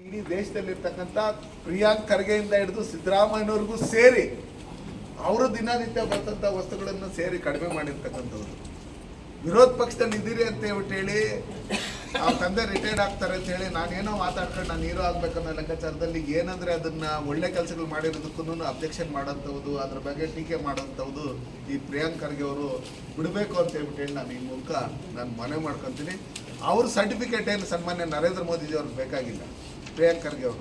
ಇಡೀ ದೇಶದಲ್ಲಿರ್ತಕ್ಕಂಥ ಪ್ರಿಯಾಂಕ್ ಖರ್ಗೆಯಿಂದ ಹಿಡಿದು ಸಿದ್ದರಾಮಯ್ಯನವ್ರಿಗೂ ಸೇರಿ ಅವರು ದಿನನಿತ್ಯ ಬರ್ತಂಥ ವಸ್ತುಗಳನ್ನು ಸೇರಿ ಕಡಿಮೆ ಮಾಡಿರ್ತಕ್ಕಂಥದ್ದು. ವಿರೋಧ ಪಕ್ಷದಲ್ಲಿ ಇದ್ದೀರಿ ಅಂತ ಹೇಳಿ ಅವ್ರ ತಂದೆ ರಿಟೈರ್ಡ್ ಆಗ್ತಾರೆ ಅಂತ ಹೇಳಿ ನಾನೇನೋ ಮಾತಾಡ್ಕೊಂಡು ನಾನು ಹೀರೋ ಆಗ್ಬೇಕನ್ನೋ ಲೆಕ್ಕಾಚಾರದಲ್ಲಿ ಏನಂದರೆ ಅದನ್ನು ಒಳ್ಳೆ ಕೆಲಸಗಳು ಮಾಡಿರೋದಕ್ಕೂ ಅಬ್ಜೆಕ್ಷನ್ ಮಾಡೋಂಥದ್ದು, ಅದ್ರ ಬಗ್ಗೆ ಟೀಕೆ ಮಾಡೋಂಥದ್ದು ಈ ಪ್ರಿಯಾಂಕ್ ಖರ್ಗೆ ಅವರು ಬಿಡಬೇಕು ಅಂತ ಹೇಳಿ ನಾನು ಈ ಮೂಲಕ ನಾನು ಮನವಿ ಮಾಡ್ಕೊತೀನಿ. ಅವ್ರ ಸರ್ಟಿಫಿಕೇಟ್ ಏನು ಸನ್ಮಾನ್ಯ ನರೇಂದ್ರ ಮೋದಿಜಿಯವ್ರಿಗೆ ಬೇಕಾಗಿಲ್ಲ ಪ್ರಿಯಾಂಕ್ ಖರ್ಗೆ ಅವರು.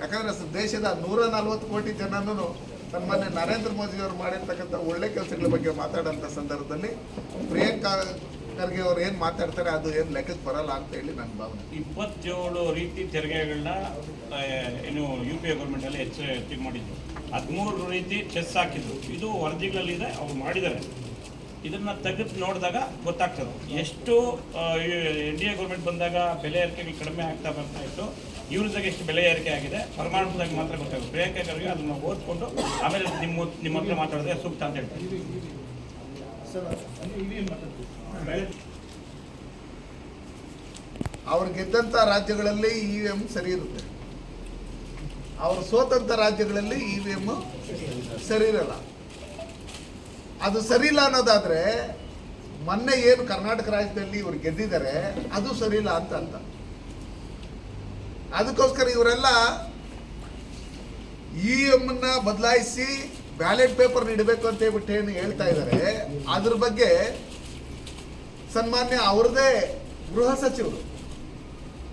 ಯಾಕಂದರೆ ದೇಶದ 140 ಕೋಟಿ ಜನನೂ ಸನ್ಮಾನ್ಯ ನರೇಂದ್ರ ಮೋದಿಯವರು ಮಾಡಿರ್ತಕ್ಕಂಥ ಒಳ್ಳೆ ಕೆಲಸಗಳ ಬಗ್ಗೆ ಮಾತಾಡೋಂಥ ಸಂದರ್ಭದಲ್ಲಿ ಪ್ರಿಯಾಂಕ್ ಖರ್ಗೆ ಅವ್ರು ಏನು ಮಾತಾಡ್ತಾರೆ ಅದು ಏನು ಲೆಕ್ಕಕ್ಕೆ ಬರಲ್ಲ ಅಂತ ಹೇಳಿ ನನ್ನ ಭಾವನೆ. 27 ರೀತಿ ತೆರಿಗೆಗಳನ್ನ ಏನು UPA ಗೌರ್ಮೆಂಟಲ್ಲಿ ಹೆಚ್ಚಿಗೆ ಮಾಡಿದ್ರು. 13 ರೀತಿ ಚೆಸ್ ಹಾಕಿದ್ರು. ಇದು ವರದಿಗಳಲ್ಲಿದೆ, ಅವ್ರು ಮಾಡಿದ್ದಾರೆ. ಇದನ್ನು ತೆಗೆದು ನೋಡಿದಾಗ ಗೊತ್ತಾಗ್ತದೆ ಎಷ್ಟು NDA ಗೌರ್ಮೆಂಟ್ ಬಂದಾಗ ಬೆಲೆ ಏರಿಕೆಗಳು ಕಡಿಮೆ ಆಗ್ತಾ ಬರ್ತಾ ಇತ್ತು, ಇವ್ರದಾಗ ಎಷ್ಟು ಬೆಲೆ ಏರಿಕೆ ಆಗಿದೆ ಪರಮಾಣುದಾಗ ಮಾತ್ರ ಗೊತ್ತಾಗುತ್ತೆ. ಪ್ರಿಯಾಂಕ ಖರ್ಗೆ ಅದನ್ನು ಓದ್ಕೊಂಡು ಆಮೇಲೆ ನಿಮ್ಮ ಹತ್ರ ಮಾತಾಡಿದ್ರೆ ಸೂಕ್ತ ಅಂತ ಹೇಳ್ತಾರೆ. ಅವ್ರು ಗೆದ್ದಂಥ ರಾಜ್ಯಗಳಲ್ಲಿ EVM ಸರಿ ಇರುತ್ತೆ, ಅವರು ಸೋತಂಥ ರಾಜ್ಯಗಳಲ್ಲಿ EVM ಸರಿ ಇರಲ್ಲ. ಅದು ಸರಿ ಇಲ್ಲ ಅನ್ನೋದಾದ್ರೆ ಮೊನ್ನೆ ಏನು ಕರ್ನಾಟಕ ರಾಜ್ಯದಲ್ಲಿ ಇವ್ರು ಗೆದ್ದಿದ್ದಾರೆ ಅದು ಸರಿ ಇಲ್ಲ ಅಂತ ಅದಕ್ಕೋಸ್ಕರ ಇವರೆಲ್ಲ EVM ಬದಲಾಯಿಸಿ ಬ್ಯಾಲೆಟ್ ಪೇಪರ್ ನೀಡಬೇಕು ಅಂತ ಹೇಳ್ಬಿಟ್ಟು ಏನು ಹೇಳ್ತಾ ಇದ್ದಾರೆ. ಅದ್ರ ಬಗ್ಗೆ ಸನ್ಮಾನ್ಯ ಅವ್ರದೇ ಗೃಹ ಸಚಿವರು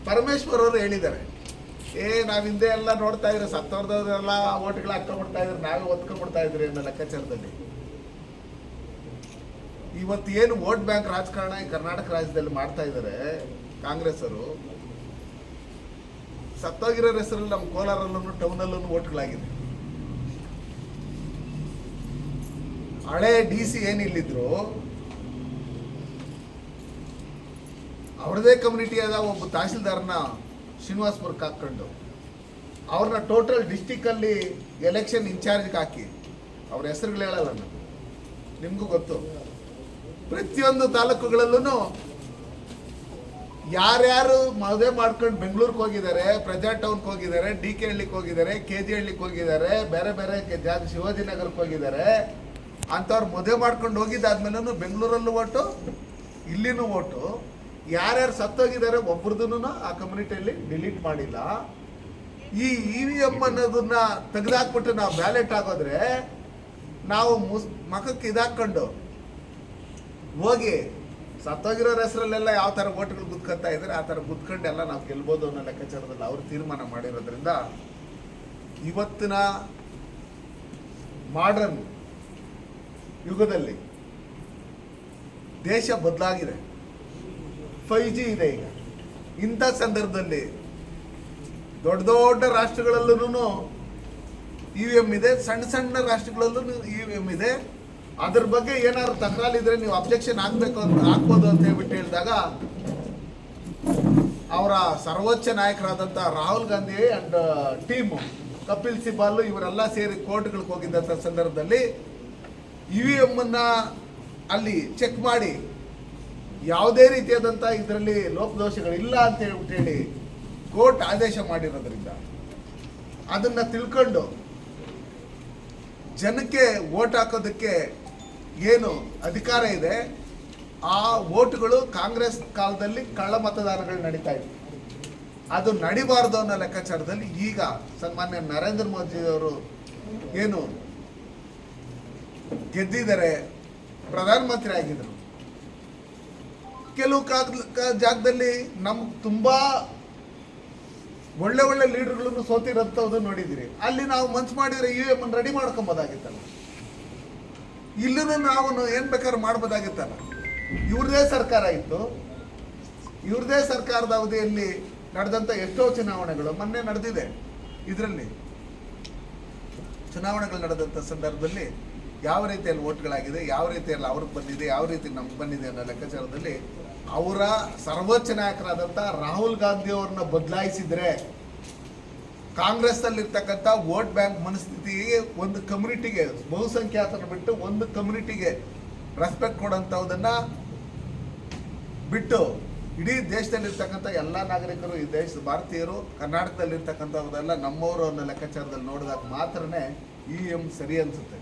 ಪರಮೇಶ್ವರ್ ಅವರು ಹೇಳಿದ್ದಾರೆ, ನಾವು ಹಿಂದೆ ಎಲ್ಲ ನೋಡ್ತಾ ಇದ್ರೆ ಸತ್ತೋರ್ದವರೆಲ್ಲ ಓಟ್ಗಳು ಹಾಕೊಂಡ್ಬಿಡ್ತಾ ಇದ್ರೆ ನಾವೇ ಒತ್ಕೊಂಡ್ಬಿಡ್ತಾ ಇದ್ರಿ ಅನ್ನೋ ಲೆಕ್ಕಾಚಾರದಲ್ಲಿ ಇವತ್ತು ಏನು ವೋಟ್ ಬ್ಯಾಂಕ್ ರಾಜಕಾರಣ ಈ ಕರ್ನಾಟಕ ರಾಜ್ಯದಲ್ಲಿ ಮಾಡ್ತಾ ಇದ್ದಾರೆ ಕಾಂಗ್ರೆಸ್ ಅವರು. ಸತ್ತೋಗಿರೋ ಹೆಸರಲ್ಲಿ ನಮ್ಮ ಕೋಲಾರಲ್ಲೂ ಟೌನಲ್ಲೂ ಓಟ್ಗಳಾಗಿದೆ. ಹಳೆ DC ಏನಿಲ್ಲಿದ್ರು ಅವ್ರದೇ ಕಮ್ಯುನಿಟಿಯಾದ ಒಬ್ಬ ತಹಸೀಲ್ದಾರ್ನ ಶ್ರೀನಿವಾಸಪುರಕ್ಕೆ ಹಾಕ್ಕೊಂಡು ಅವ್ರನ್ನ ಟೋಟಲ್ ಡಿಸ್ಟಿಕ್ಕಲ್ಲಿ ಎಲೆಕ್ಷನ್ ಇನ್ಚಾರ್ಜ್ಗೆ ಹಾಕಿ ಅವ್ರ ಹೆಸರುಗಳು ಹೇಳಲ್ಲ ನಾನು, ನಿಮಗೂ ಗೊತ್ತು. ಪ್ರತಿಯೊಂದು ತಾಲೂಕುಗಳಲ್ಲೂ ಯಾರ್ಯಾರು ಮದುವೆ ಮಾಡ್ಕೊಂಡು ಬೆಂಗಳೂರಿಗೆ ಹೋಗಿದ್ದಾರೆ, ಪ್ರಜಾ ಟೌನ್ಗೆ ಹೋಗಿದ್ದಾರೆ, DK ಹಳ್ಳಿಗೆ ಹೋಗಿದ್ದಾರೆ, KG ಹಳ್ಳಿಗೆ ಹೋಗಿದ್ದಾರೆ, ಬೇರೆ ಬೇರೆ ಜಾಗ ಶಿವಾಜಿನಗರಕ್ಕೆ ಹೋಗಿದ್ದಾರೆ ಅಂಥವ್ರು ಮದುವೆ ಮಾಡ್ಕೊಂಡು ಹೋಗಿದ್ದಾದ್ಮೇಲೆ ಬೆಂಗಳೂರಲ್ಲೂ ಓಟು ಇಲ್ಲಿನೂ ಓಟು. ಯಾರ್ಯಾರು ಸತ್ತೋಗಿದ್ದಾರೆ ಒಬ್ರದೂ ಆ ಕಮ್ಯುನಿಟಿಯಲ್ಲಿ ಡಿಲೀಟ್ ಮಾಡಿಲ್ಲ. ಈ EVM ಅನ್ನೋದನ್ನ ತೆಗೆದಾಕ್ಬಿಟ್ಟು ನಾವು ಬ್ಯಾಲೆಟ್ ಆಗೋದ್ರೆ ನಾವು ಮಖಕ್ಕೆ ಇದಾಕೊಂಡು ಹೋಗಿ ಸತ್ತೋಗಿರೋರ ಹೆಸರಲ್ಲೆಲ್ಲ ಯಾವ ಥರ ಓಟ್ಗಳು ಗುದ್ಕೊತಾ ಇದ್ದಾರೆ ಆ ಥರ ಗುದ್ಕೊಂಡೆಲ್ಲ ನಾವು ಗೆಲ್ಬೋದು ಅನ್ನೋ ಲೆಕ್ಕಾಚಾರದಲ್ಲಿ ಅವರು ತೀರ್ಮಾನ ಮಾಡಿರೋದ್ರಿಂದ ಇವತ್ತಿನ ಮಾಡರ್ನ್ ಯುಗದಲ್ಲಿ ದೇಶ ಬದಲಾಗಿದೆ. 5G ಇದೆ ಈಗ. ಇಂಥ ಸಂದರ್ಭದಲ್ಲಿ ದೊಡ್ಡ ದೊಡ್ಡ ರಾಷ್ಟ್ರಗಳಲ್ಲೂ EVM ಇದೆ, ಸಣ್ಣ ಸಣ್ಣ ರಾಷ್ಟ್ರಗಳಲ್ಲೂ EVM ಇದೆ. ಅದ್ರ ಬಗ್ಗೆ ಏನಾದ್ರು ತಕರಾರಿದ್ರೆ ನೀವು ಅಬ್ಜೆಕ್ಷನ್ ಹಾಕ್ಬೋದು ಅಂತ ಹೇಳ್ಬಿಟ್ಟು ಹೇಳಿದಾಗ ಅವರ ಸರ್ವೋಚ್ಚ ನಾಯಕರಾದಂಥ ರಾಹುಲ್ ಗಾಂಧಿ ಅಂಡ್ ಟೀಮು ಕಪಿಲ್ ಸಿಬಾಲ್ ಇವರೆಲ್ಲ ಸೇರಿ ಕೋರ್ಟ್ಗಳಿಗೆ ಹೋಗಿದ್ದಂಥ ಸಂದರ್ಭದಲ್ಲಿ EVM ಅಲ್ಲಿ ಚೆಕ್ ಮಾಡಿ ಯಾವುದೇ ರೀತಿಯಾದಂಥ ಇದರಲ್ಲಿ ಲೋಪದೋಷಗಳಿಲ್ಲ ಅಂತ ಹೇಳ್ಬಿಟ್ಟು ಹೇಳಿ ಕೋರ್ಟ್ ಆದೇಶ ಮಾಡಿರೋದ್ರಿಂದ ಅದನ್ನು ತಿಳ್ಕೊಂಡು ಜನಕ್ಕೆ ವೋಟ್ ಹಾಕೋದಕ್ಕೆ ಏನು ಅಧಿಕಾರ ಇದೆ ಆ ವೋಟ್ಗಳು ಕಾಂಗ್ರೆಸ್ ಕಾಲದಲ್ಲಿ ಕಳ್ಳ ಮತದಾನಗಳು ನಡೀತಾ ಇತ್ತು, ಅದು ನಡಿಬಾರ್ದು ಅನ್ನೋ ಲೆಕ್ಕಾಚಾರದಲ್ಲಿ ಈಗ ಸನ್ಮಾನ್ಯ ನರೇಂದ್ರ ಮೋದಿಯವರು ಏನು ಗೆದ್ದಿದ್ದಾರೆ, ಪ್ರಧಾನಮಂತ್ರಿ ಆಗಿದ್ದರು. ಕೆಲವು ಜಾಗದಲ್ಲಿ ನಮ್ಗೆ ತುಂಬ ಒಳ್ಳೆ ಒಳ್ಳೆ ಲೀಡರ್ಗಳನ್ನು ಸೋತಿರೋಂಥದ್ದು ನೋಡಿದ್ದೀರಿ. ಅಲ್ಲಿ ನಾವು ಮನ್ಸು ಮಾಡಿದರೆ EVM ರೆಡಿ ಮಾಡ್ಕೊಬೋದಾಗಿತ್ತಲ್ಲ, ಇಲ್ಲೂ ನಾವು ಏನು ಬೇಕಾದ್ರೂ ಮಾಡ್ಬೋದಾಗಿತ್ತಲ್ಲ. ಇವ್ರದೇ ಸರ್ಕಾರ ಇತ್ತು, ಇವ್ರದೇ ಸರ್ಕಾರದ ಅವಧಿಯಲ್ಲಿ ನಡೆದಂಥ ಎಷ್ಟೋ ಚುನಾವಣೆಗಳು ಮೊನ್ನೆ ನಡೆದಿದೆ. ಇದರಲ್ಲಿ ಚುನಾವಣೆಗಳು ನಡೆದಂಥ ಸಂದರ್ಭದಲ್ಲಿ ಯಾವ ರೀತಿಯಲ್ಲಿ ಓಟ್ಗಳಾಗಿದೆ, ಯಾವ ರೀತಿಯಲ್ಲಿ ಅವ್ರಿಗೆ ಬಂದಿದೆ, ಯಾವ ರೀತಿ ನಮ್ಗೆ ಬಂದಿದೆ ಅನ್ನೋ ಲೆಕ್ಕಾಚಾರದಲ್ಲಿ ಅವರ ಸರ್ವೋಚ್ಚ ನಾಯಕರಾದಂಥ ರಾಹುಲ್ ಗಾಂಧಿ ಅವ್ರನ್ನ ಬದಲಾಯಿಸಿದರೆ ಕಾಂಗ್ರೆಸ್ನಲ್ಲಿರ್ತಕ್ಕಂಥ ವೋಟ್ ಬ್ಯಾಂಕ್ ಮನಸ್ಥಿತಿಗೆ ಒಂದು ಕಮ್ಯುನಿಟಿಗೆ ಬಹುಸಂಖ್ಯಾತನ ಬಿಟ್ಟು ಒಂದು ಕಮ್ಯುನಿಟಿಗೆ ರೆಸ್ಪೆಕ್ಟ್ ಕೊಡೋಂಥದ್ದನ್ನು ಬಿಟ್ಟು ಇಡೀ ದೇಶದಲ್ಲಿರ್ತಕ್ಕಂಥ ಎಲ್ಲ ನಾಗರಿಕರು, ಈ ದೇಶದ ಭಾರತೀಯರು, ಕರ್ನಾಟಕದಲ್ಲಿರ್ತಕ್ಕಂಥವ್ರೆಲ್ಲ ನಮ್ಮವರು ಅನ್ನೋ ಲೆಕ್ಕಾಚಾರದಲ್ಲಿ ನೋಡಿದಾಗ ಮಾತ್ರನೇ EM ಸರಿ ಅನಿಸುತ್ತೆ.